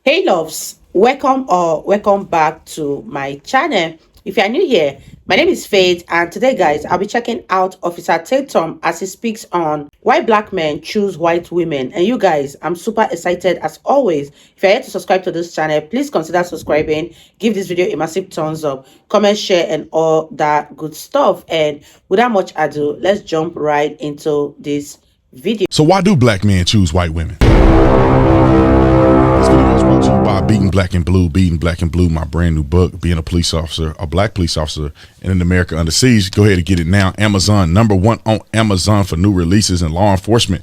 Hey loves, welcome back to my channel. If you are new here, my name is Faith, and today guys I'll be checking out Officer Tatum as he speaks on why black men choose white women. And you guys, I'm super excited as always. If you're here to subscribe to this channel, please consider subscribing, give this video a massive thumbs up, comment, share, and all that good stuff. And without much ado, let's jump right into this video. So why do black men choose white women? This video is brought to you by Beating Black and Blue, my brand new book, Being a Police Officer, a Black Police Officer in an America Under Siege. Go ahead and get it now. Amazon, #1 on Amazon for new releases and law enforcement.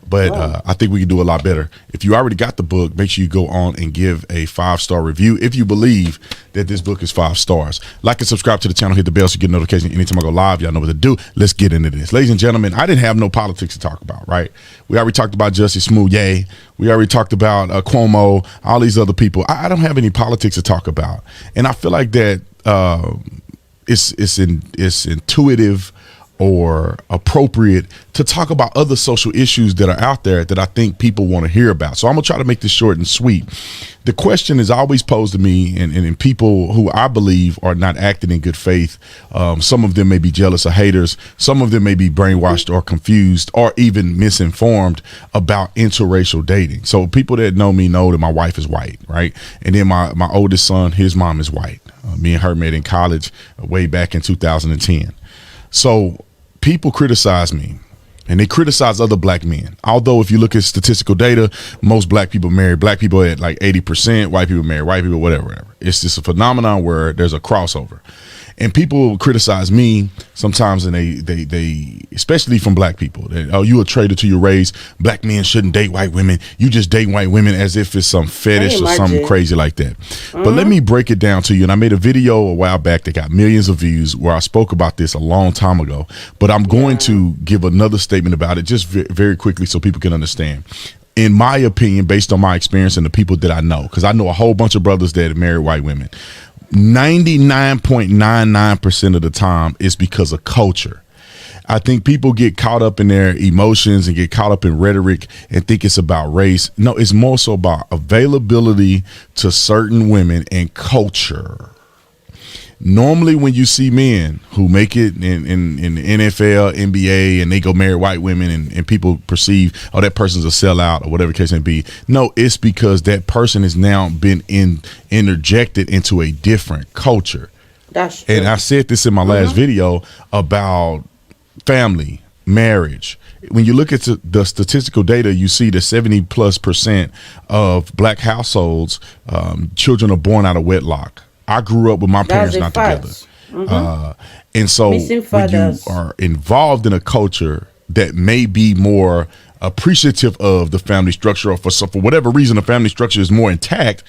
But I think we can do a lot better. If you already got the book, make sure you go on and give a 5-star review if you believe that this book is 5 stars. Like and subscribe to the channel, hit the bell so you get a notification anytime I go live. Y'all know what to do. Let's get into this. Ladies and gentlemen, I didn't have no politics to talk about, right? We already talked about Justice Smollett. We already talked about Cuomo, all these other people. I don't have any politics to talk about. And I feel like that it's intuitive or appropriate to talk about other social issues that are out there that I think people want to hear about. So I'm gonna try to make this short and sweet. The question is always posed to me, and people who I believe are not acting in good faith. Some of them may be jealous or haters. Some of them may be brainwashed or confused or even misinformed about interracial dating. So people that know me know that my wife is white, right? And then my oldest son, his mom is white. Me and her met in college way back in 2010. So people criticize me and they criticize other black men. Although if you look at statistical data, most black people marry black people at like 80%, white people marry white people, whatever. It's just a phenomenon where there's a crossover. And people criticize me sometimes, and they especially from black people, that, oh, you a traitor to your race. Black men shouldn't date white women. You just date white women as if it's some fetish or something crazy like that. But let me break it down to you. And I made a video a while back that got millions of views where I spoke about this a long time ago. But I'm going to give another statement about it just very quickly so people can understand. In my opinion, based on my experience and the people that I know, because I know a whole bunch of brothers that have married white women, 99.99% of the time is because of culture. I think people get caught up in their emotions and get caught up in rhetoric and think it's about race. No, it's more so about availability to certain women and culture. Normally when you see men who make it in the NFL, NBA, and they go marry white women and people perceive, oh, that person's a sellout or whatever the case may be. No, it's because that person has now been interjected into a different culture. That's true. And I said this in my last video about family, marriage. When you look at the statistical data, you see that 70+% of black households, children are born out of wedlock. I grew up with my parents not together. And so when you are involved in a culture that may be more appreciative of the family structure, or for whatever reason the family structure is more intact,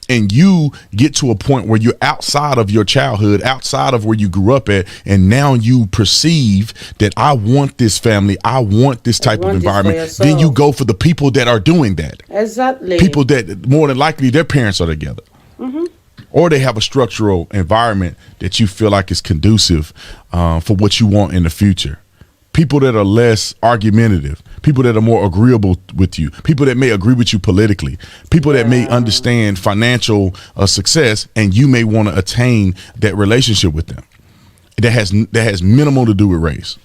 and you get to a point where you're outside of your childhood, outside of where you grew up at, and now you perceive that I want this family, I want this type of environment, then you go for the people that are doing that. Exactly. People that more than likely their parents are together. Or they have a structural environment that you feel like is conducive for what you want in the future. People that are less argumentative, people that are more agreeable with you, people that may agree with you politically, people that may understand financial success, and you may want to attain that relationship with them. That has minimal to do with race.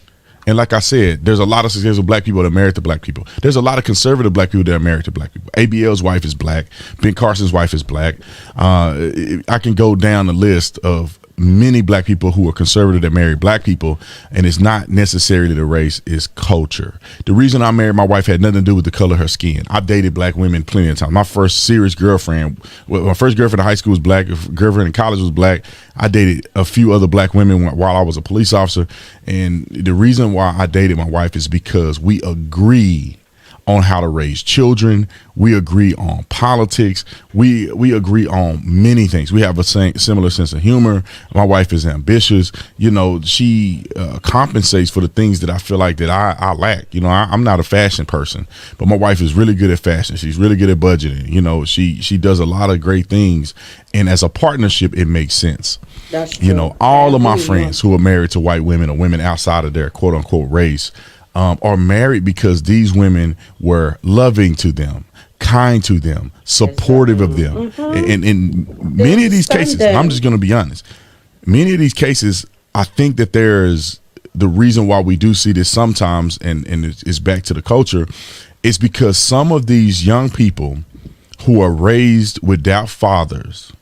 And like I said, there's a lot of successful black people that are married to black people. There's a lot of conservative black people that are married to black people. ABL's wife is black. Ben Carson's wife is black. I can go down the list of many black people who are conservative that marry black people, and it's not necessarily the race, it's culture. The reason I married my wife had nothing to do with the color of her skin. I've dated black women plenty of times. My first serious girlfriend, my first girlfriend in high school was black. Girlfriend in college was black. I dated a few other black women while I was a police officer, and the reason why I dated my wife is because we agree on how to raise children. We agree on politics. We agree on many things. We have a similar sense of humor. My wife is ambitious. You know, she compensates for the things that I feel like that I lack. You know, I'm not a fashion person, but my wife is really good at fashion. She's really good at budgeting. You know, she does a lot of great things, and as a partnership, it makes sense. That's true. You know, all of my friends who are married to white women or women outside of their quote unquote race are married because these women were loving to them, kind to them, supportive of Exactly. them. And in They many of these understand cases, and I'm them. just going to be honest, many of these cases, I think that there's the reason why we do see this sometimes, and it's back to the culture, is because some of these young people who are raised without fathers,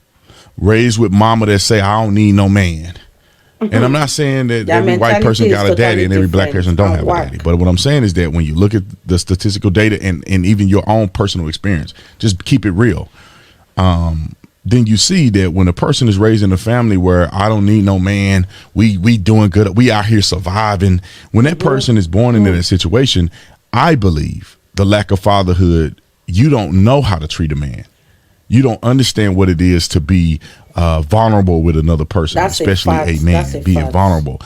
raised with mama that say, I don't need no man. And I'm not saying that Their every white person mentality is got a daddy totally and every black different person don't and have a daddy. work. But what I'm saying is that when you look at the statistical data and even your own personal experience, just keep it real. Then you see that when a person is raised in a family where I don't need no man, we doing good, we out here surviving. When that person is born into that situation, I believe the lack of fatherhood, you don't know how to treat a man. You don't understand what it is to be vulnerable with another person, That's a especially a fact. man, That's a being fact. vulnerable,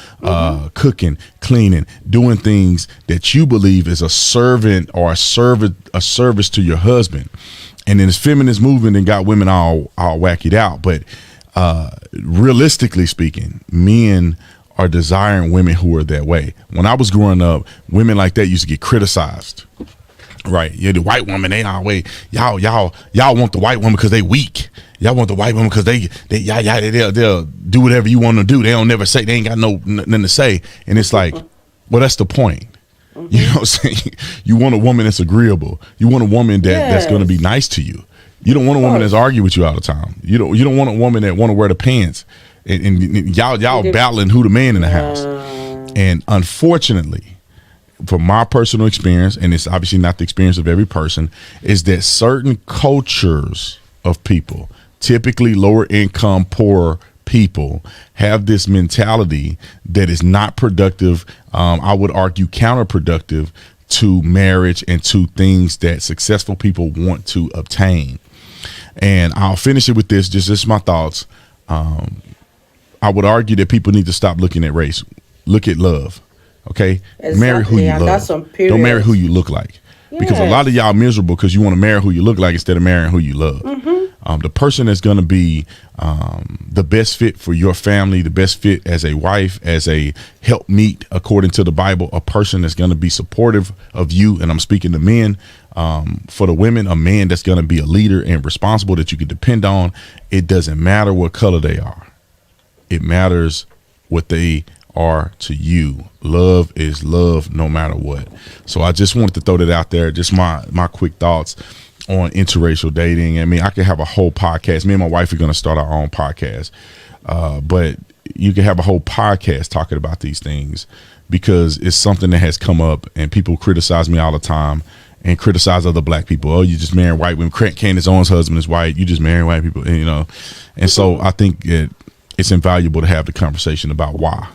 cooking, cleaning, doing things that you believe is a servant or a service to your husband. And then this feminist movement and got women all wackied out. But realistically speaking, men are desiring women who are that way. When I was growing up, women like that used to get criticized. Right, yeah, the white woman, they always y'all want the white woman because they weak. Y'all want the white woman because they'll do whatever you want to do. They don't never say, they ain't got nothing to say. And it's like, well, that's the point. You know what I'm saying? You want a woman that's agreeable. You want a woman that's going to be Yes. nice to you. You don't want a woman that's argue with you all the time. You don't want a woman that want to wear the pants and y'all battling who the man in the house. And unfortunately, from my personal experience, and it's obviously not the experience of every person, is that certain cultures of people, typically lower income, poor people, have this mentality that is not productive. I would argue counterproductive to marriage and to things that successful people want to obtain. And I'll finish it with this, just my thoughts. I would argue that people need to stop looking at race. Look at love. Okay, marry who Exactly. you And love. that's on Don't marry who period. you look like, because a lot of Yes. y'all miserable because you want to marry who you look like instead of marrying who you love. The person that's going to be the best fit for your family, the best fit as a wife, as a helpmeet, according to the Bible, a person that's going to be supportive of you. And I'm speaking to men. For the women, a man that's going to be a leader and responsible that you can depend on. It doesn't matter what color they are. It matters what they are to you. Love is love no matter what. So I just wanted to throw that out there. Just my quick thoughts on interracial dating. I mean, I could have a whole podcast. Me and my wife are going to start our own podcast. But you can have a whole podcast talking about these things because it's something that has come up and people criticize me all the time and criticize other black people. Oh, you just marrying white women. Candace Owens' husband is white. You just marrying white people, and, you know. And so I think that it's invaluable to have the conversation about why.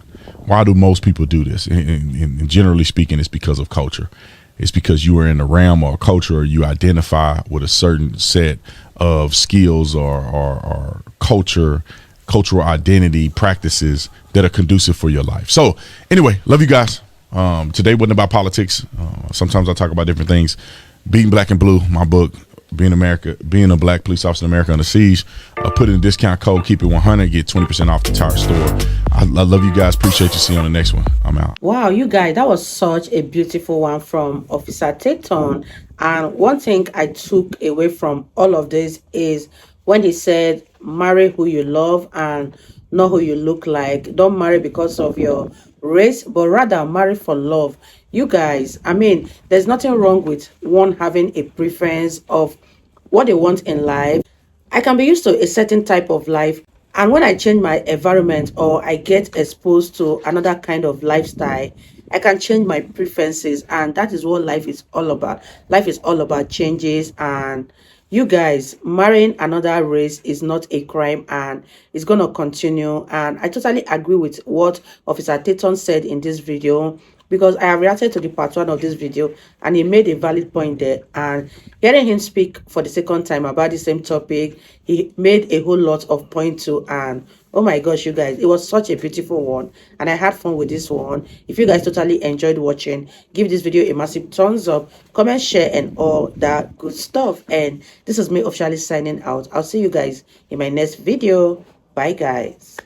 Why do most people do this? And generally speaking, it's because of culture. It's because you are in the realm or culture, or you identify with a certain set of skills or cultural identity practices that are conducive for your life. So anyway, love you guys. Today wasn't about politics. Sometimes I talk about different things. Beating Black and Blue, my book. Being a black police officer in America under siege. Put in a discount code, keep it 100, get 20% off the entire store. I love you guys. Appreciate you. See you on the next one. I'm out. Wow, you guys, that was such a beautiful one from Officer Tatum. And one thing I took away from all of this is when he said, marry who you love and not who you look like. Don't marry because of your race, but rather marry for love. You guys, I mean, there's nothing wrong with one having a preference of what they want in life. I can be used to a certain type of life. And when I change my environment or I get exposed to another kind of lifestyle, I can change my preferences. And that is what life is all about. Life is all about changes. And you guys, marrying another race is not a crime and it's going to continue. And I totally agree with what Officer Tatum said in this video, because I have reacted to the part one of this video and he made a valid point there. And hearing him speak for the second time about the same topic, he made a whole lot of points too. And oh my gosh, you guys, it was such a beautiful one. And I had fun with this one. If you guys totally enjoyed watching, give this video a massive thumbs up, comment, share, and all that good stuff. And this is me officially signing out. I'll see you guys in my next video. Bye, guys.